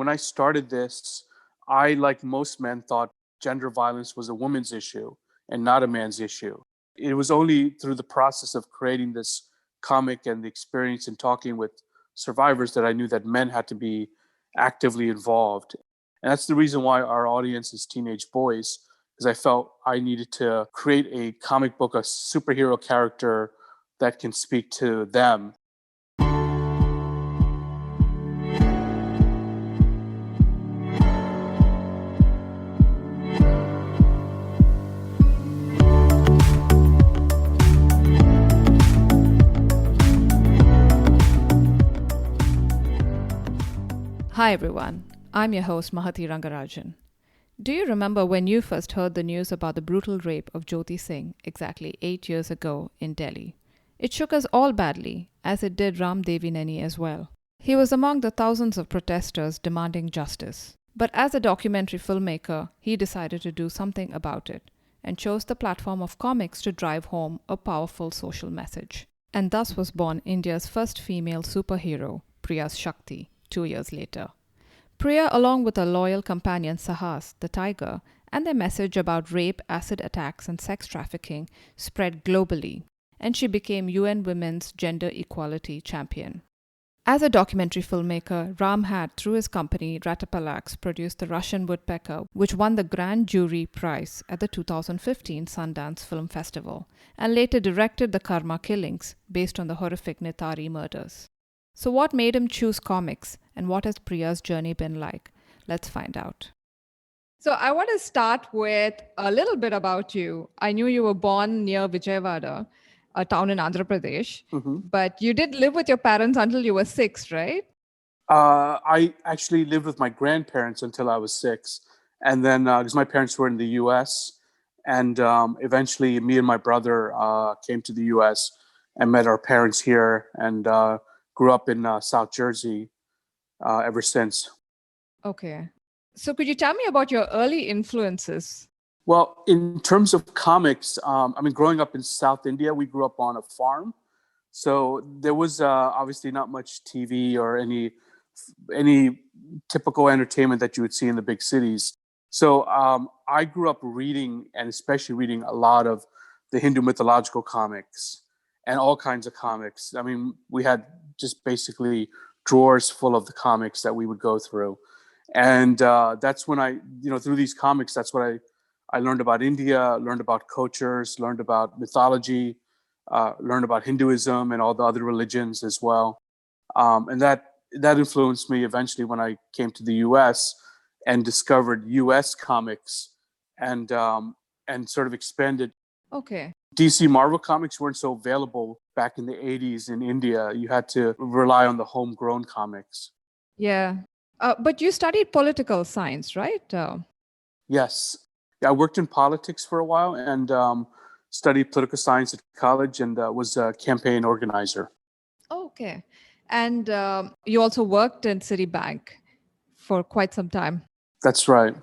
when I started this, I, like most men, thought gender violence was a woman's issue and not a man's issue. It was only through the process of creating this comic and the experience in talking with survivors that I knew that men had to be actively involved. And that's the reason why our audience is teenage boys, because I felt I needed to create a comic book, a superhero character that can speak to them. Hi everyone, I'm your host Mahati Rangarajan. Do you remember when you first heard the news about the brutal rape of Jyoti Singh exactly 8 years ago in Delhi? It shook us all badly, as it did Ram Devineni as well. He was among the thousands of protesters demanding justice. But as a documentary filmmaker, he decided to do something about it and chose the platform of comics to drive home a powerful social message. And thus was born India's first female superhero, Priya's Shakti, 2 years later. Priya, along with her loyal companion Saahas, the tiger, and their message about rape, acid attacks, and sex trafficking spread globally, and she became UN Women's Gender Equality Champion. As a documentary filmmaker, Ram had, through his company Ratapalax, produced The Russian Woodpecker, which won the Grand Jury Prize at the 2015 Sundance Film Festival, and later directed The Karma Killings, based on the horrific Nithari murders. So what made him choose comics, and what has Priya's journey been like? Let's find out. So I want to start with a little bit about you. I knew you were born near Vijayawada, a town in Andhra Pradesh, but you did live with your parents until you were 6, right? I actually lived with my grandparents until I was 6. And then, because my parents were in the US, and eventually me and my brother came to the US and met our parents here, and grew up in South Jersey ever since. Okay. So could you tell me about your early influences? Well, in terms of comics, growing up in South India, we grew up on a farm. So there was obviously not much TV or any typical entertainment that you would see in the big cities. So I grew up reading, and especially reading a lot of the Hindu mythological comics and all kinds of comics. I mean, we had just basically drawers full of the comics that we would go through. And that's when I, through these comics, that's what I learned about India, learned about cultures, learned about mythology, learned about Hinduism and all the other religions as well. And that influenced me eventually when I came to the US and discovered US comics and sort of expanded. Okay. DC Marvel comics weren't so available back in the 80s in India. You had to rely on the homegrown comics. Yeah. But you studied political science, right? Yes. I worked in politics for a while and studied political science at college and was a campaign organizer. Okay. And you also worked in Citibank for quite some time. That's right.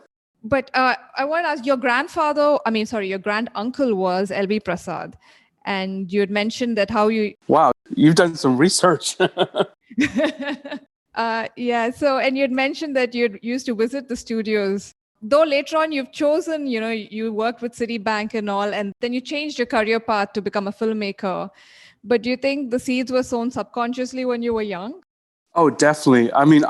But I want to ask, your grand uncle was L.B. Prasad. And you had mentioned that how you... Wow, you've done some research. Yeah. So, and you had mentioned that you used to visit the studios. Though later on you've chosen, you worked with Citibank and all, and then you changed your career path to become a filmmaker. But do you think the seeds were sown subconsciously when you were young? Oh, definitely. I mean,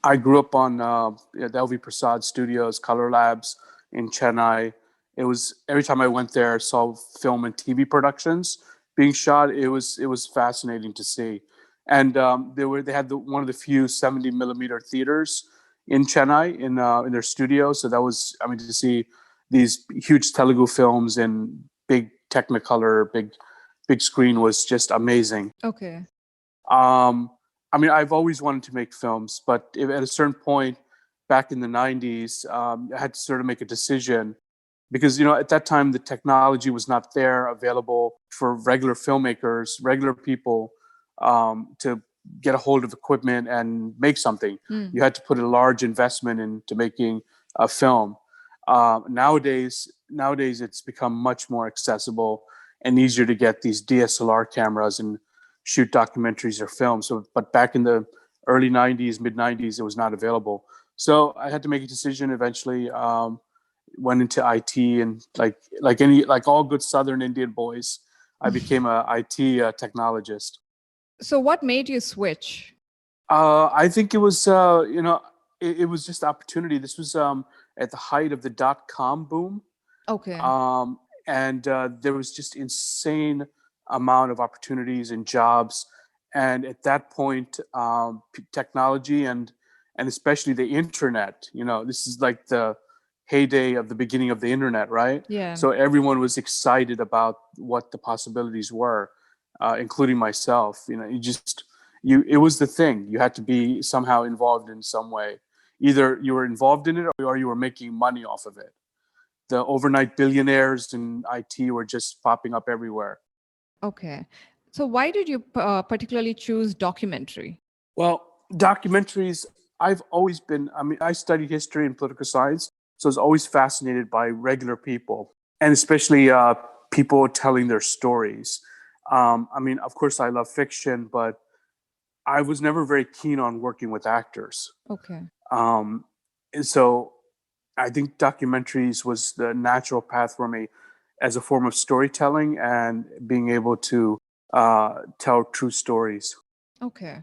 I grew up on the L.V. Prasad Studios, Color Labs in Chennai. It was every time I went there, saw film and TV productions being shot. It was fascinating to see, and they had one of the few 70 millimeter theaters in Chennai in their studio. So that was, to see these huge Telugu films in big Technicolor, big screen was just amazing. Okay. I've always wanted to make films, but at a certain point back in the 90s, I had to sort of make a decision because, at that time, the technology was not there available for regular filmmakers, regular people to get a hold of equipment and make something. You had to put a large investment into making a film. Nowadays, it's become much more accessible and easier to get these DSLR cameras and shoot documentaries or films. But back in the early 90s, mid 90s, it was not available. So I had to make a decision eventually. Went into IT, and like all good Southern Indian boys, I became a IT technologist. So what made you switch? I think it was, it was just opportunity. This was at the height of the .com boom. Okay. And there was just insane amount of opportunities and jobs. And at that point, technology and especially the internet, this is like the heyday of the beginning of the internet, right? Yeah. So everyone was excited about what the possibilities were, including myself. It was the thing. You had to be somehow involved in some way. Either you were involved in it or you were making money off of it. The overnight billionaires in IT were just popping up everywhere. Okay. So why did you particularly choose documentary? Well, documentaries, I studied history and political science, so I was always fascinated by regular people, and especially people telling their stories. Of course, I love fiction, but I was never very keen on working with actors. Okay. And so I think documentaries was the natural path for me as a form of storytelling and being able to tell true stories. Okay.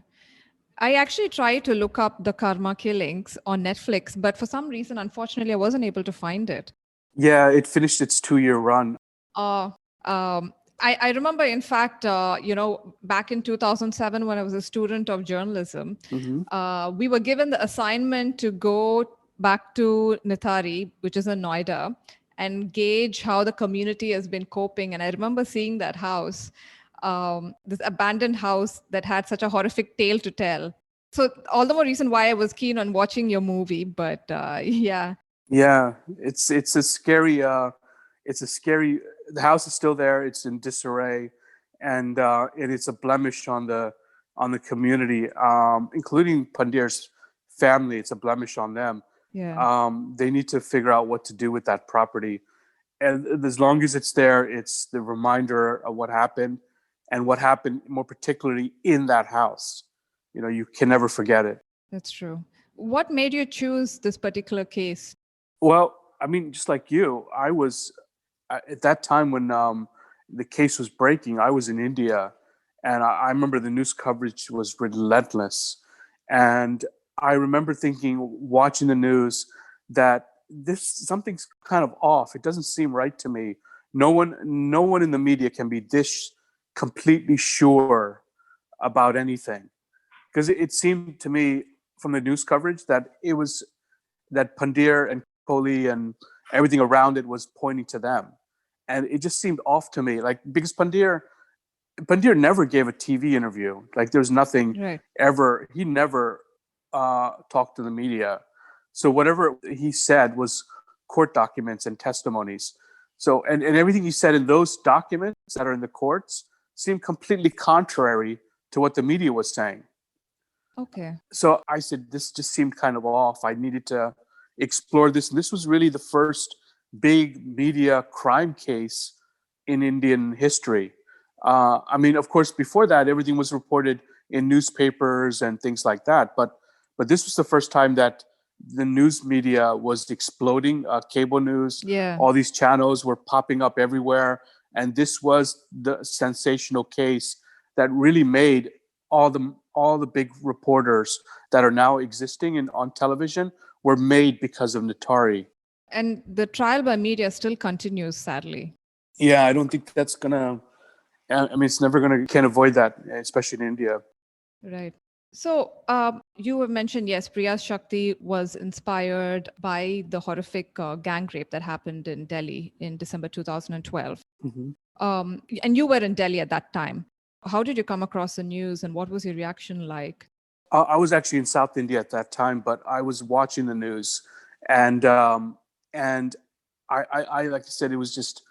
I actually tried to look up the Karma Killings on Netflix, but for some reason, unfortunately, I wasn't able to find it. Yeah, it finished its 2-year run. Uh, I remember, in fact, back in 2007, when I was a student of journalism, we were given the assignment to go back to Nithari, which is in Noida, and gauge how the community has been coping. And I remember seeing that house, this abandoned house that had such a horrific tale to tell. So all the more reason why I was keen on watching your movie. But yeah. Yeah, it's a scary. The house is still there. It's in disarray, and it's a blemish on the community, including Pandya's family. It's a blemish on them. Yeah. They need to figure out what to do with that property. And as long as it's there, it's the reminder of what happened, and what happened more particularly in that house. You can never forget it. That's true. What made you choose this particular case? Well, just like you, I was at that time when the case was breaking. I was in India, and I remember the news coverage was relentless. And I remember watching the news, that something's kind of off. It doesn't seem right to me. No one in the media can be this completely sure about anything, because it seemed to me from the news coverage that it was that Pandya and Kohli and everything around it was pointing to them, and it just seemed off to me. Like, because Pandya never gave a TV interview. Like, there's nothing Right. ever. He never talked to the media. So whatever he said was court documents and testimonies. So and everything he said in those documents that are in the courts seemed completely contrary to what the media was saying. Okay. So I said, this just seemed kind of off. I needed to explore this. And this was really the first big media crime case in Indian history. Of course, before that, everything was reported in newspapers and things like that. But this was the first time that the news media was exploding. Cable news, Yeah. all these channels were popping up everywhere. And this was the sensational case that really made all the big reporters that are now existing on television were made because of Nithari. And the trial by media still continues, sadly. Yeah, I don't think that's gonna. It's never gonna. Can't avoid that, especially in India. Right. So you have mentioned, yes, Priya's Shakti was inspired by the horrific gang rape that happened in Delhi in December 2012. Mm-hmm. And you were in Delhi at that time. How did you come across the news, and what was your reaction like? I was actually in South India at that time, but I was watching the news, and I like I said, it was just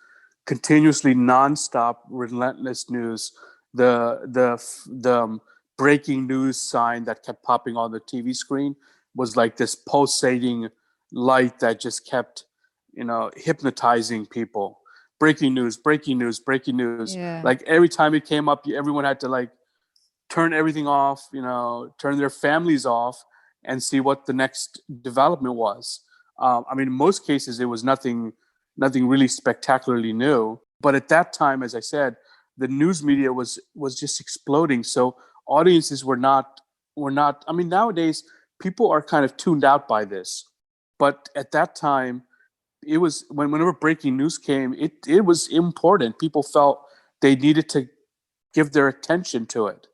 continuously nonstop, relentless news. The breaking news sign that kept popping on the TV screen was like this pulsating light that just kept, hypnotizing people. Breaking news, breaking news, breaking news. Yeah. Like every time it came up, everyone had to turn everything off, turn their families off, and see what the next development was. I mean, in most cases, it was nothing really spectacularly new. But at that time, as I said, the news media was just exploding. So audiences were not. I mean, nowadays people are kind of tuned out by this, but at that time, it was whenever breaking news came, it was important. People felt they needed to give their attention to it,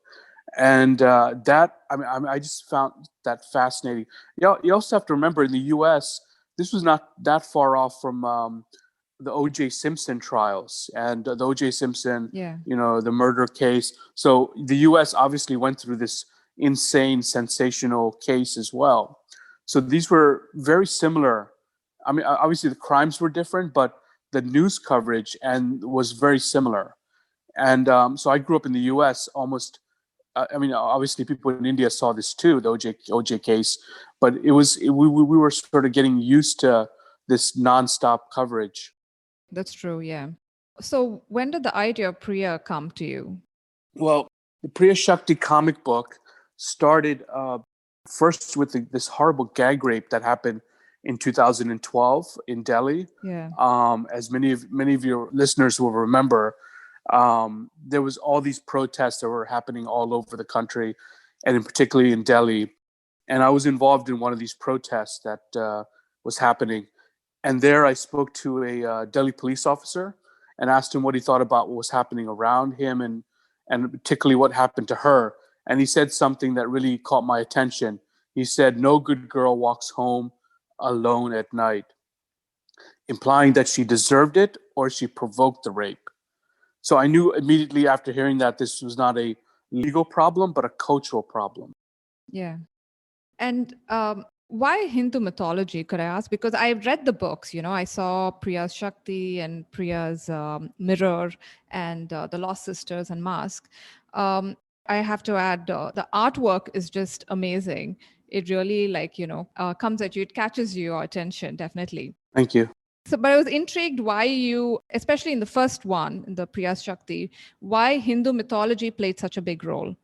and that I just found that fascinating. You also have to remember in the U.S. this was not that far off from the O.J. Simpson trials and the O.J. Simpson, Yeah. the murder case. So the U.S. obviously went through this insane, sensational case as well. So these were very similar. I mean, obviously the crimes were different, but the news coverage and was very similar. And so I grew up in the U.S. almost. I mean, obviously people in India saw this too, the OJ case, but we were sort of getting used to this nonstop coverage. That's true, yeah. So when did the idea of Priya come to you? Well, the Priya Shakti comic book started first with this horrible gag rape that happened in 2012 in Delhi. Yeah. As many of your listeners will remember, there was all these protests that were happening all over the country, and in particularly in Delhi. And I was involved in one of these protests that was happening. And there I spoke to a Delhi police officer and asked him what he thought about what was happening around him and particularly what happened to her. And he said something that really caught my attention. He said, "No good girl walks home alone at night," implying that she deserved it or she provoked the rape. So I knew immediately after hearing that this was not a legal problem, but a cultural problem. Yeah. And why Hindu mythology, could I ask? Because I read the books, I saw Priya's Shakti and Priya's Mirror and The Lost Sisters and Mask. I have to add, the artwork is just amazing. It really comes at you, it catches your attention, definitely. Thank you. So, but I was intrigued why you, especially in the first one, in the Priya's Shakti, why Hindu mythology played such a big role.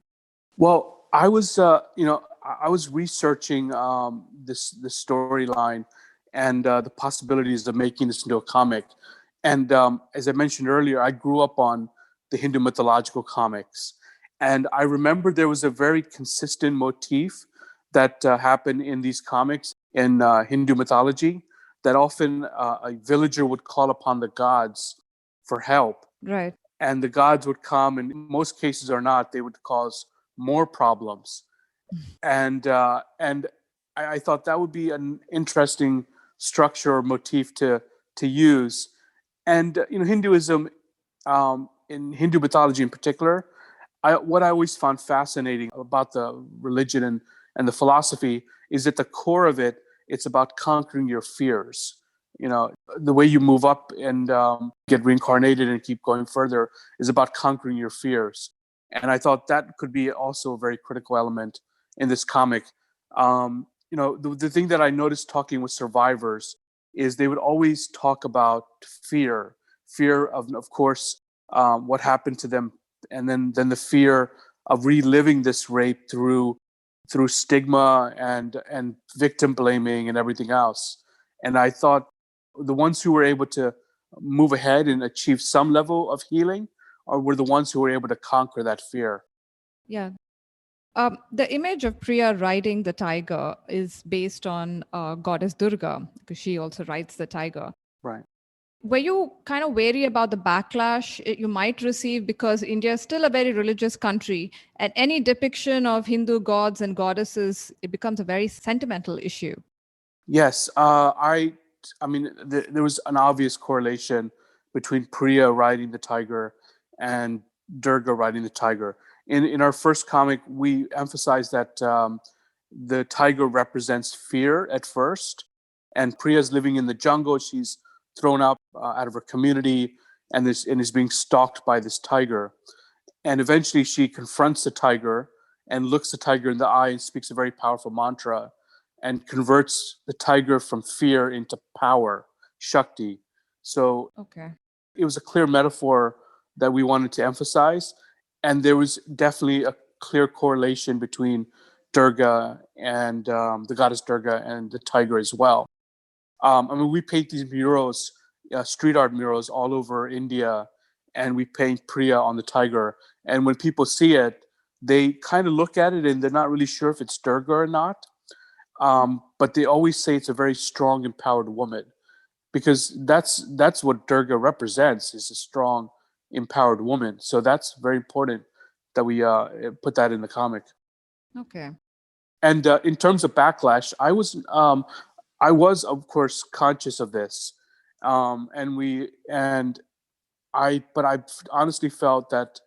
Well, I was, I was researching this storyline and the possibilities of making this into a comic. And as I mentioned earlier, I grew up on the Hindu mythological comics, and I remember there was a very consistent motif that happened in these comics in Hindu mythology. That often a villager would call upon the gods for help, Right. and the gods would come, and in most cases or not, they would cause more problems. And I thought that would be an interesting structure or motif to use. And Hinduism, in Hindu mythology in particular, what I always found fascinating about the religion and the philosophy is at the core of it, it's about conquering your fears. The way you move up and get reincarnated and keep going further is about conquering your fears. And I thought that could be also a very critical element in this comic. The thing that I noticed talking with survivors is they would always talk about fear of course, what happened to them, and then the fear of reliving this rape through stigma and victim blaming and everything else. And I thought the ones who were able to move ahead and achieve some level of healing were the ones who were able to conquer that fear. Yeah. The image of Priya riding the tiger is based on goddess Durga, because she also rides the tiger. Right. Were you kind of wary about the backlash you might receive, because India is still a very religious country, and any depiction of Hindu gods and goddesses, it becomes a very sentimental issue? Yes, there was an obvious correlation between Priya riding the tiger and Durga riding the tiger. In our first comic, we emphasized that the tiger represents fear at first, and Priya's living in the jungle. She's thrown up out of her community and is being stalked by this tiger. And eventually, she confronts the tiger and looks the tiger in the eye and speaks a very powerful mantra and converts the tiger from fear into power, Shakti. So Okay. it was a clear metaphor that we wanted to emphasize. And there was definitely clear correlation between Durga and the goddess Durga and the tiger as well. We paint these murals, street art murals all over India, and we paint Priya on the tiger. And when people see it, they kind of look at it and they're not really sure if it's Durga or not. But they always say it's a very strong, empowered woman, because that's what Durga represents, is a strong, empowered woman. So that's very important that we put that in the comic. Okay. And in terms of backlash, I was of course conscious of this, but I honestly felt that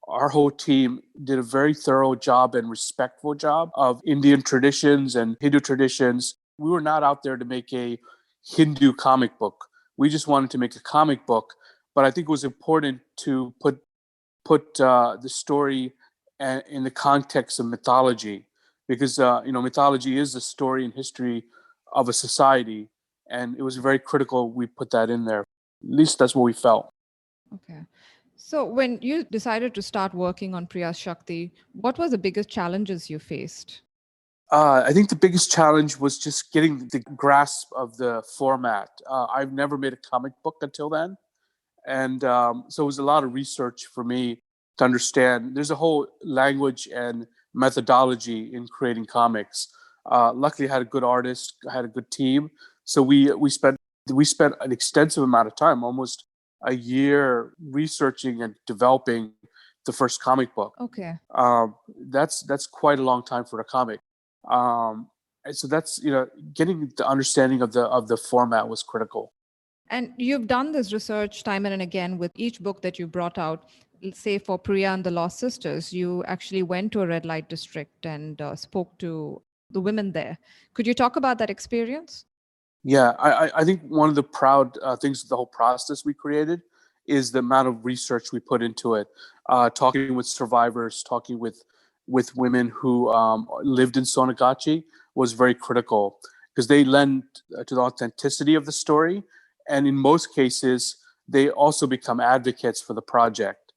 our whole team did a very thorough job and respectful job of Indian traditions and Hindu traditions. We were not out there to make a Hindu comic book. We just wanted to make a comic book, but I think it was important to put the story in the context of mythology, because mythology is the story and history of a society, and it was very critical we put that in there. At least that's what we felt. Okay. So when you decided to start working on Priya's Shakti, what was the biggest challenges you faced? I think the biggest challenge was just getting the grasp of the format. I've never made a comic book until then. And so it was a lot of research for me to understand. There's a whole language and methodology in creating comics. Luckily, I had a good artist, I had a good team. So we spent an extensive amount of time, almost a year, researching and developing the first comic book. Okay. That's quite a long time for a comic. And so that's getting the understanding of the format was critical. And you've done this research time and again with each book that you brought out. Let's say for Priya and the Lost Sisters, you actually went to a red light district and spoke to the women there. Could you talk about that experience? Yeah, I think one of the proud things of the whole process we created is the amount of research we put into it. Talking with survivors, talking with women who lived in Sonagachi was very critical, because they lend to the authenticity of the story, and in most cases, they also become advocates for the project.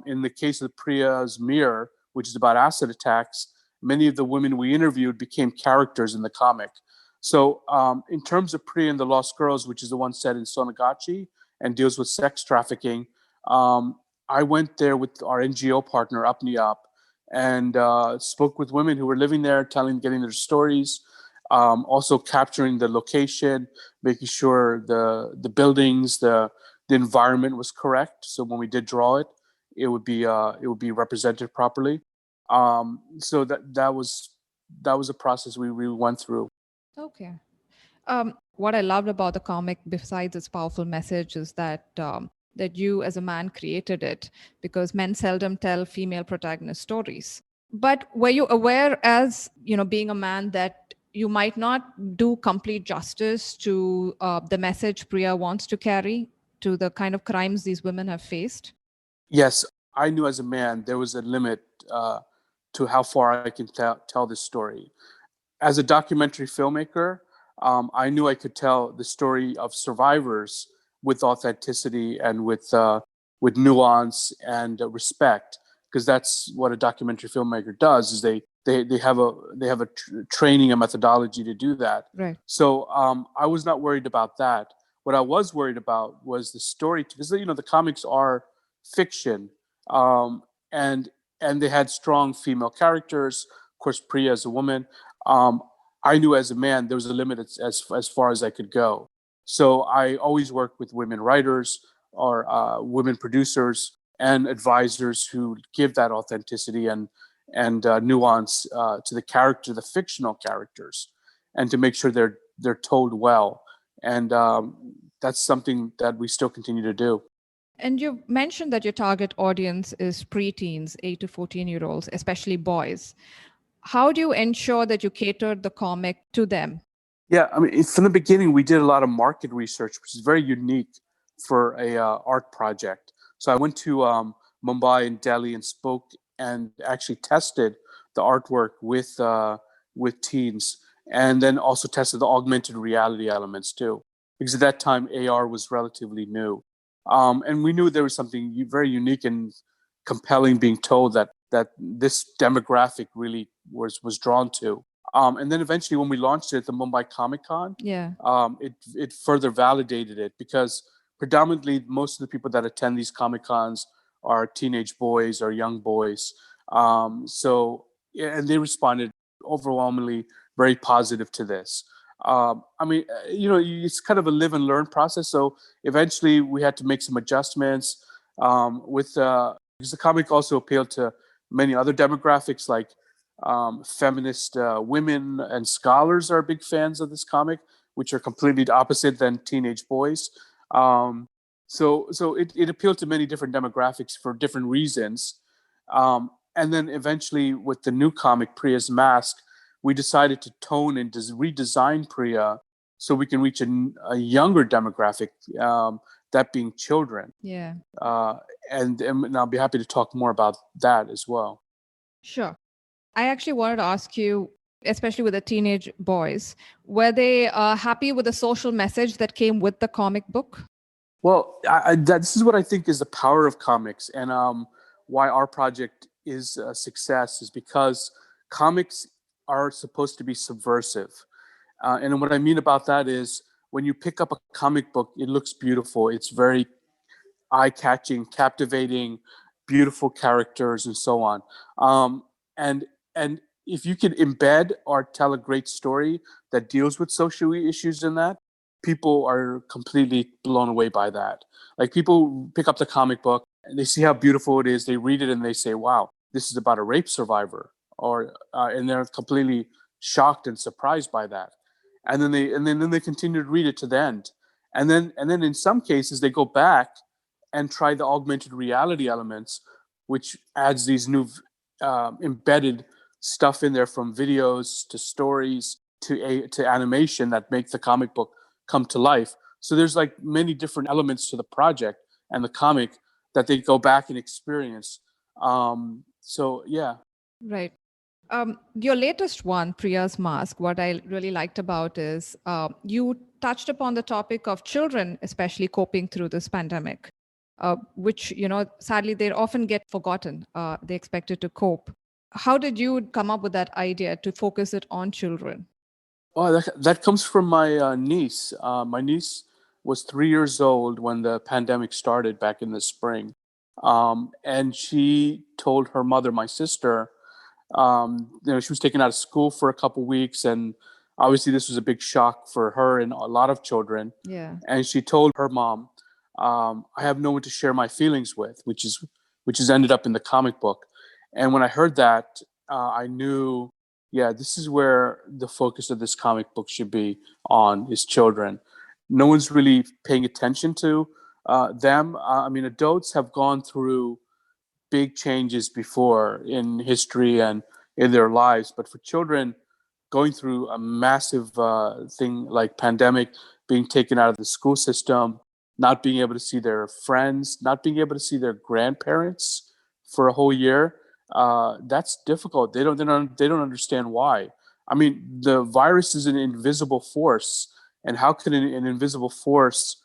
In the case of Priya's Mirror, which is about acid attacks, many of the women we interviewed became characters in the comic. So in terms of Priya and the Lost Girls, which is the one set in Sonagachi and deals with sex trafficking, I went there with our NGO partner, Apniap, and spoke with women who were living there, getting their stories, also capturing the location, making sure the buildings, the environment was correct. So when we did draw it, it would be represented properly. So that was a process we went through. Okay. What I loved about the comic, besides its powerful message, is that you as a man created it, because men seldom tell female protagonist stories. But were you aware, as being a man, that you might not do complete justice to the message Priya wants to carry, to the kind of crimes these women have faced? Yes, I knew as a man there was a limit to how far I can tell this story. As a documentary filmmaker, I knew I could tell the story of survivors with authenticity and with nuance and respect, because that's what a documentary filmmaker does. Is they have a training and methodology to do that. Right. So I was not worried about that. What I was worried about was the story, because the comics are fiction, and they had strong female characters. Of course, Priya is a woman. I knew as a man there was a limit as far as I could go. So I always work with women writers or women producers and advisors who give that authenticity and nuance to the fictional characters, and to make sure they're told well. And that's something that we still continue to do. And you mentioned that your target audience is preteens, 8 to 14-year-olds, especially boys. How do you ensure that you catered the comic to them? Yeah, from the beginning, we did a lot of market research, which is very unique for a art project. So I went to Mumbai and Delhi and spoke and actually tested the artwork with teens, and then also tested the augmented reality elements too, because at that time AR was relatively new, and we knew there was something very unique and compelling being told, that that this demographic really was drawn to. And then eventually, when we launched it at the Mumbai Comic Con, it further validated it, because predominantly most of the people that attend these Comic Cons are teenage boys or young boys. And they responded overwhelmingly very positive to this. It's kind of a live and learn process. So eventually, we had to make some adjustments because the comic also appealed to many other demographics, like feminist women and scholars are big fans of this comic, which are completely opposite than teenage boys. So it appealed to many different demographics for different reasons. And then eventually, with the new comic, Priya's Mask, we decided to tone and redesign Priya so we can reach a younger demographic, that being children. Yeah. And I'll be happy to talk more about that as well. Sure. I actually wanted to ask you, especially with the teenage boys, were they happy with the social message that came with the comic book? Well, this is what I think is the power of comics, and why our project is a success is because comics are supposed to be subversive. And what I mean about that is, when you pick up a comic book, it looks beautiful. It's very eye-catching, captivating, beautiful characters, and so on. And if you can embed or tell a great story that deals with social issues in that, people are completely blown away by that. Like, people pick up the comic book and they see how beautiful it is. They read it and they say, "Wow, this is about a rape survivor," and they're completely shocked and surprised by that. And then they continue to read it to the end. And then in some cases they go back and try the augmented reality elements, which adds these new embedded stuff in there, from videos to stories to animation, that make the comic book come to life. So there's like many different elements to the project and the comic that they go back and experience. So yeah. Right. Your latest one, Priya's Mask, what I really liked about is you touched upon the topic of children, especially coping through this pandemic, which, sadly, they often get forgotten. They expected to cope. How did you come up with that idea to focus it on children? Oh, that comes from my niece. My niece was 3 years old when the pandemic started back in the spring. And she told her mother, my sister, she was taken out of school for a couple weeks, and obviously this was a big shock for her and a lot of children. Yeah. And she told her mom, "I have no one to share my feelings with," which is ended up in the comic book. And when I heard that, I knew, yeah, this is where the focus of this comic book should be on, is children. No one's really paying attention to them. Adults have gone through big changes before in history and in their lives, but for children, going through a massive thing like pandemic, being taken out of the school system, not being able to see their friends, not being able to see their grandparents for a whole year, that's difficult. They don't understand why. I mean, the virus is an invisible force, and how can an invisible force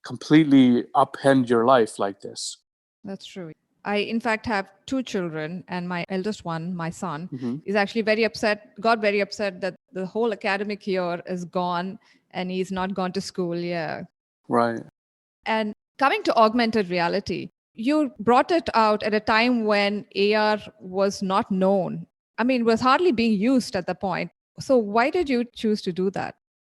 completely upend your life like this? That's true. I, in fact, have two children, and my eldest one, my son, Mm-hmm. is actually got very upset that the whole academic year is gone and he's not gone to school. Yeah. Right. And coming to augmented reality, you brought it out at a time when AR was not known. I mean, it was hardly being used at the point. So why did you choose to do that?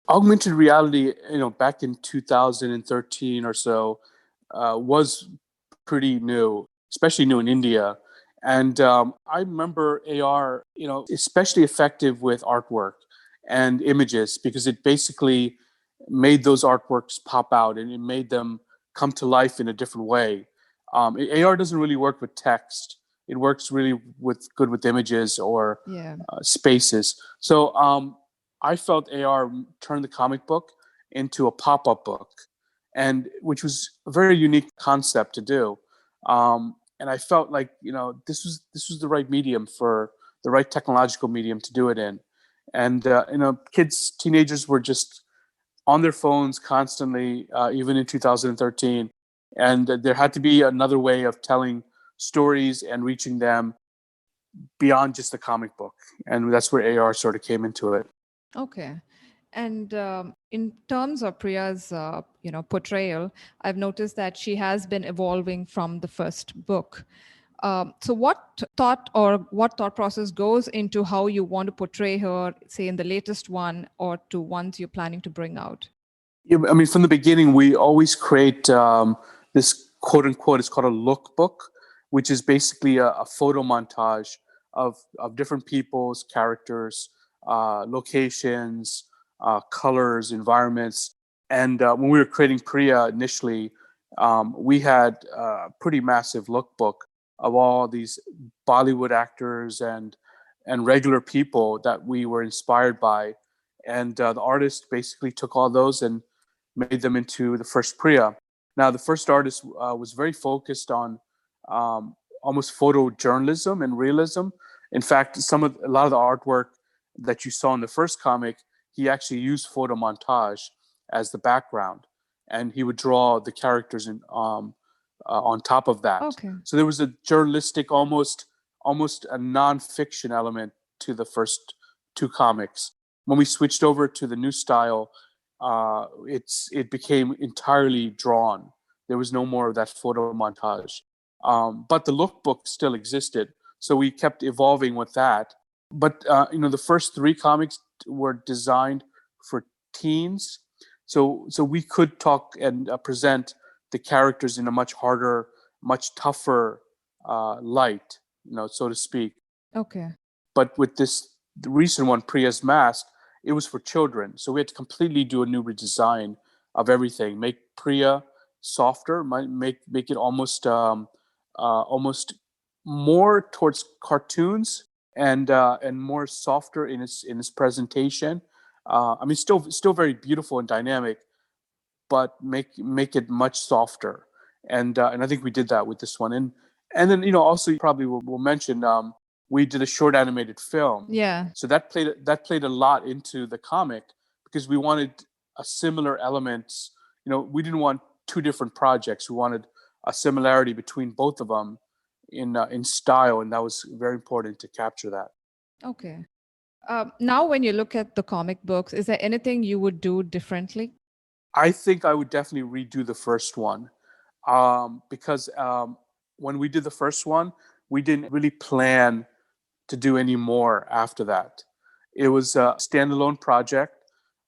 Augmented reality, back in 2013 or so, was pretty new, especially new in India. And I remember AR, especially effective with artwork and images, because it basically made those artworks pop out and it made them come to life in a different way. AR doesn't really work with text. It works really good with images or spaces. So I felt AR turned the comic book into a pop-up book, and which was a very unique concept to do. And I felt like this was the right medium, for the right technological medium to do it in. And teenagers were just on their phones constantly, even in 2013. And there had to be another way of telling stories and reaching them beyond just the comic book. And that's where AR sort of came into it. Okay. And in terms of Priya's, portrayal, I've noticed that she has been evolving from the first book. So what thought process goes into how you want to portray her, say in the latest one or to ones you're planning to bring out? Yeah, I mean, from the beginning, we always create this quote unquote, it's called a lookbook, which is basically a photo montage of different people's characters, locations, colors, environments. And when we were creating Priya initially, we had a pretty massive lookbook of all these Bollywood actors and regular people that we were inspired by. And the artist basically took all those and made them into the first Priya. Now, the first artist was very focused on almost photojournalism and realism. In fact, a lot of the artwork that you saw in the first comic, he actually used photo montage as the background, and he would draw the characters on top of that. Okay. So there was a journalistic, almost a non-fiction element to the first two comics. When we switched over to the new style, it became entirely drawn. There was no more of that photo montage. But the lookbook still existed, so we kept evolving with that. But the first three comics were designed for teens, so we could talk and present the characters in a much harder, much tougher light, so to speak. Okay. But with the recent one, Priya's Mask, it was for children. So we had to completely do a new redesign of everything. Make Priya softer, make it almost more towards cartoons and more softer in its presentation. I mean, still very beautiful and dynamic, but make it much softer. And I think we did that with this one. And then also you probably will mention we did a short animated film. Yeah. So that played a lot into the comic because we wanted a similar elements. We didn't want two different projects. We wanted a similarity between both of them in style, and that was very important to capture that. Okay. Now, when you look at the comic books, is there anything you would do differently? I think I would definitely redo the first one because when we did the first one, we didn't really plan to do any more after that. It was a standalone project.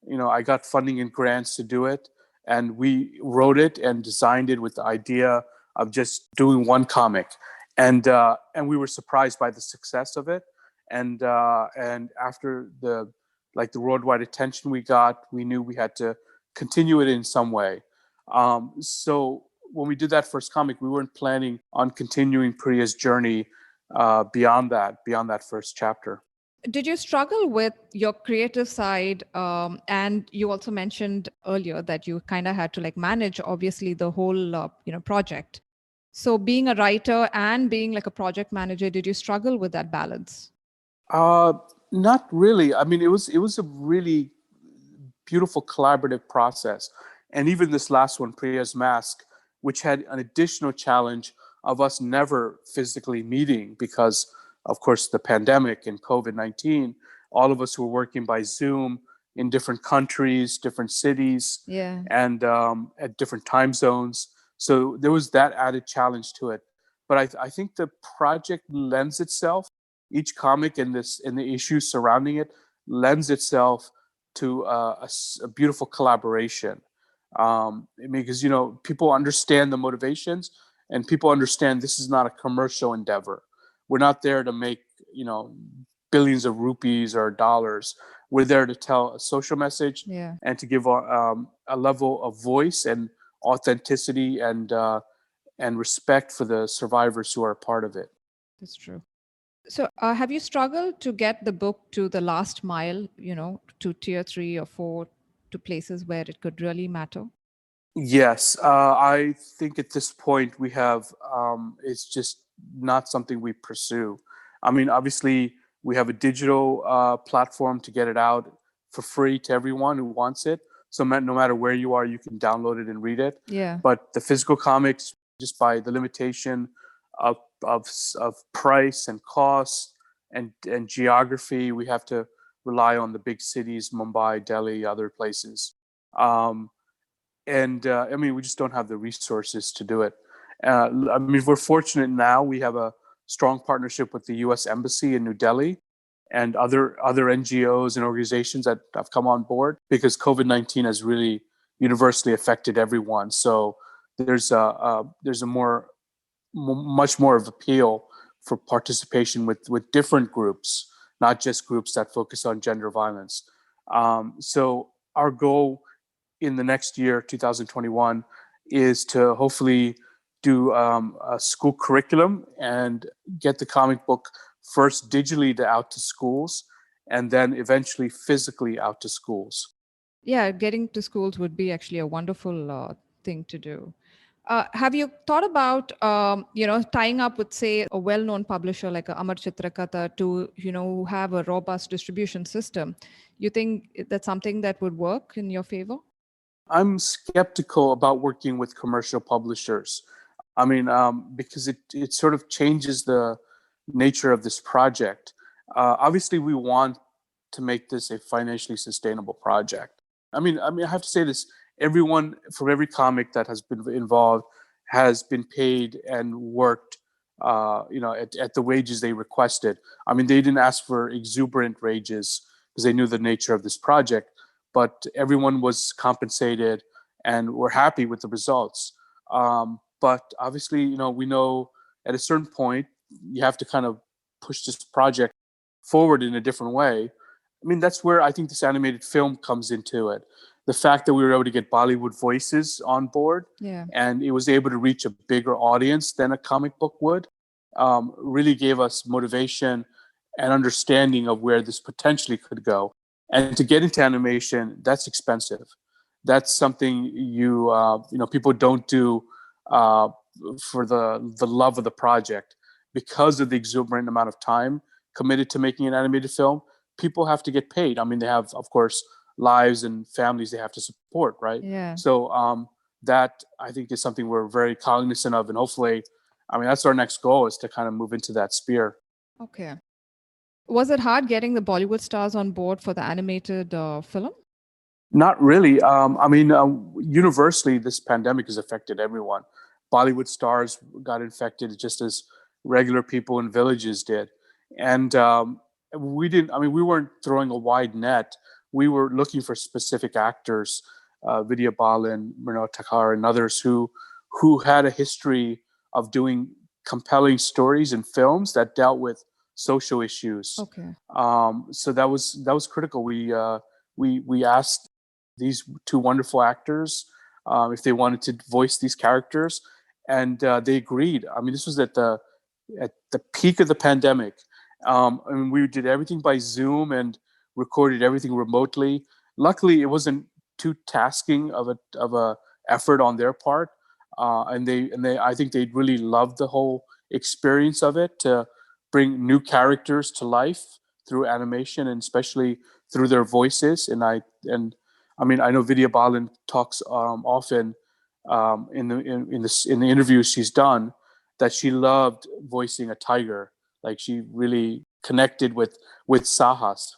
I got funding and grants to do it, and we wrote it and designed it with the idea of just doing one comic, and we were surprised by the success of it, and after the worldwide attention we got, we knew we had to continue it in some way. So when we did that first comic, we weren't planning on continuing Priya's journey beyond that first chapter. Did you struggle with your creative side? And you also mentioned earlier that you kind of had to manage, obviously, the whole project. So being a writer and being like a project manager, did you struggle with that balance? Not really. I mean, it was a really beautiful collaborative process. And even this last one, Priya's Mask, which had an additional challenge of us never physically meeting because, of course, the pandemic and COVID-19, all of us were working by Zoom in different countries, different cities, Yeah. and at different time zones. So there was that added challenge to it. But I think the project lends itself, each comic and the issues surrounding it lends itself to a beautiful collaboration. Because people understand the motivations, and people understand this is not a commercial endeavor. We're not there to make billions of rupees or dollars. We're there to tell a social message, Yeah. and to give a level of voice and authenticity and respect for the survivors who are a part of it. That's true. So have you struggled to get the book to the last mile, to tier 3 or 4, to places where it could really matter? Yes, I think at this point we have, it's just not something we pursue. I mean, obviously, we have a digital platform to get it out for free to everyone who wants it. So no matter where you are, you can download it and read it. Yeah. But the physical comics, just by the limitation of of price and cost and geography. We have to rely on the big cities, Mumbai, Delhi, other places. And I mean, we just don't have the resources to do it. I mean, we're fortunate now. We have a strong partnership with the U.S. Embassy in New Delhi and other NGOs and organizations that have come on board because COVID-19 has really universally affected everyone. So there's a much more of appeal for participation with different groups, not just groups that focus on gender violence. So our goal in the next year, 2021, is to hopefully do a school curriculum and get the comic book first digitally out to schools and then eventually physically out to schools. Yeah, getting to schools would be actually a wonderful thing to do. Have you thought about, tying up with, say, a well-known publisher like Amar Chitrakatha to, have a robust distribution system? You think that's something that would work in your favor? I'm skeptical about working with commercial publishers. I mean, because it sort of changes the nature of this project. Obviously, we want to make this a financially sustainable project. I have to say this: everyone from every comic that has been involved has been paid and worked, at the wages they requested. I mean, they didn't ask for exuberant wages because they knew the nature of this project, but everyone was compensated and were happy with the results. But obviously, we know at a certain point you have to kind of push this project forward in a different way. I mean, that's where I think this animated film comes into it. The fact that we were able to get Bollywood voices on board, yeah, and it was able to reach a bigger audience than a comic book would, really gave us motivation and understanding of where this potentially could go. And to get into animation, that's expensive. That's something people don't do for the love of the project because of the exuberant amount of time committed to making an animated film. People have to get paid. I mean, they have, of course, lives and families they have to support, right? yeah. So that I think is something we're very cognizant of, and hopefully, I mean, that's our next goal is to kind of move into that sphere. Okay. Was it hard getting the Bollywood stars on board for the animated film? Not really. Universally, this pandemic has affected everyone. Bollywood stars got infected just as regular people in villages did. And we didn't, I mean, we weren't throwing a wide net. We were looking for specific actors, Vidya, Balan, Mrunal, Thakur, and others who had a history of doing compelling stories and films that dealt with social issues. Okay. So that was critical. We asked these two wonderful actors if they wanted to voice these characters, and they agreed. I mean, this was at the peak of the pandemic. And we did everything by Zoom and recorded everything remotely. Luckily, it wasn't too tasking of a effort on their part, and they I think they really loved the whole experience of it, to bring new characters to life through animation and especially through their voices. I mean, I know Vidya Balan talks often in the interviews she's done that she loved voicing a tiger. Like she really connected with Saahas.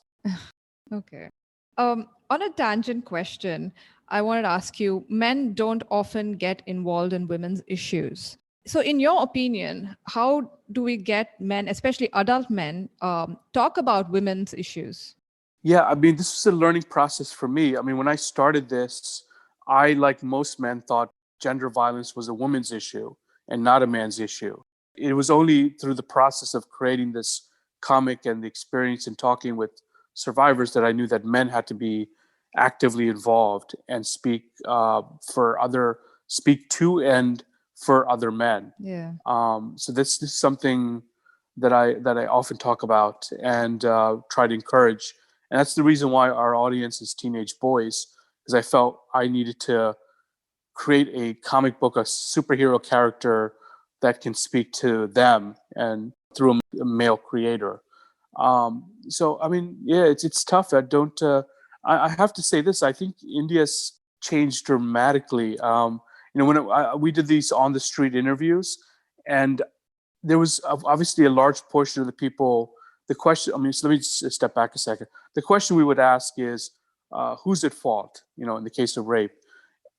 Okay. On a tangent question, I wanted to ask you, men don't often get involved in women's issues. So in your opinion, how do we get men, especially adult men, talk about women's issues? Yeah, I mean, this was a learning process for me. I mean, when I started this, I, like most men, thought gender violence was a woman's issue and not a man's issue. It was only through the process of creating this comic and the experience in talking with survivors that I knew that men had to be actively involved and speak to and for other men. Yeah. So this is something that I often talk about and try to encourage. And that's the reason why our audience is teenage boys, because I felt I needed to create a comic book, a superhero character that can speak to them and through a male creator. So, I mean, yeah, it's tough. I have to say this. I think India's changed dramatically. When we did these on the street interviews, and there was obviously a large portion of the people. The question, I mean, so let me just step back a second. The question we would ask is, who's at fault? In the case of rape,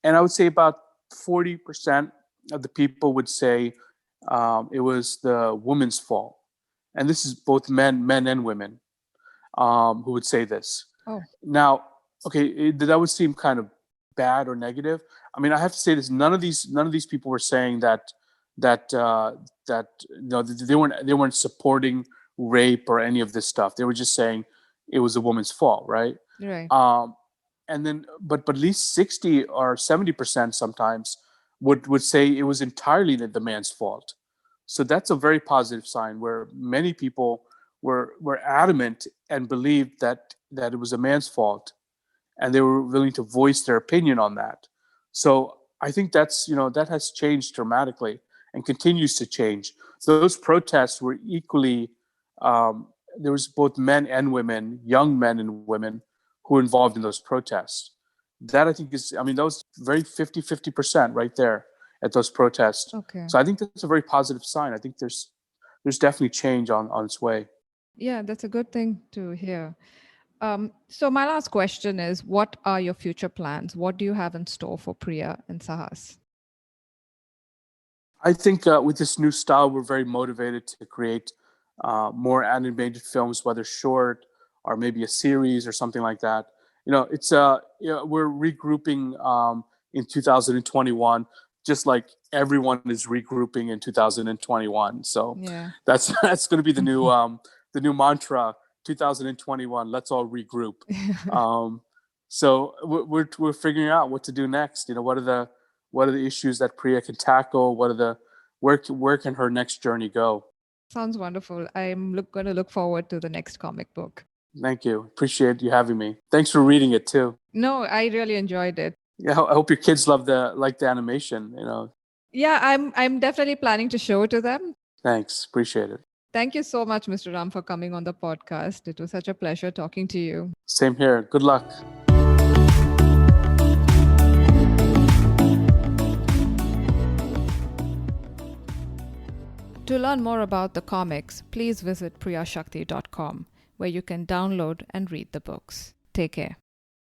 and I would say about 40% of the people would say it was the woman's fault, and this is both men and women who would say this. Oh. Now, okay, that would seem kind of bad or negative. I mean, I have to say this: none of these people were saying that they weren't supporting rape or any of this stuff. They were just saying it was a woman's fault, right? Right. And then, but at least 60 or 70% sometimes would say it was entirely the man's fault. So that's a very positive sign, where many people were adamant and believed that it was a man's fault, and they were willing to voice their opinion on that. So I think that has changed dramatically and continues to change. Those protests were equally, there was both men and women, young men and women, who were involved in those protests. That I think that was very 50% right there at those protests. Okay. So I think that's a very positive sign. I think there's definitely change on its way. Yeah, that's a good thing to hear. So my last question is, what are your future plans? What do you have in store for Priya and Saahas? I think with this new style, we're very motivated to create more animated films, whether short or maybe a series or something like that. It's we're regrouping in 2021, just like everyone is regrouping in 2021. So Yeah. that's going to be the new mantra. 2021, let's all regroup. So we're figuring out what to do next. What are the issues that Priya can tackle? Where can her next journey go? Sounds wonderful. I'm going to look forward to the next comic book. Thank you. Appreciate you having me. Thanks for reading it too. No, I really enjoyed it. Yeah, I hope your kids like the animation. Yeah, I'm definitely planning to show it to them. Thanks. Appreciate it. Thank you so much, Mr. Ram, for coming on the podcast. It was such a pleasure talking to you. Same here. Good luck. To learn more about the comics, please visit priyashakti.com, where you can download and read the books. Take care.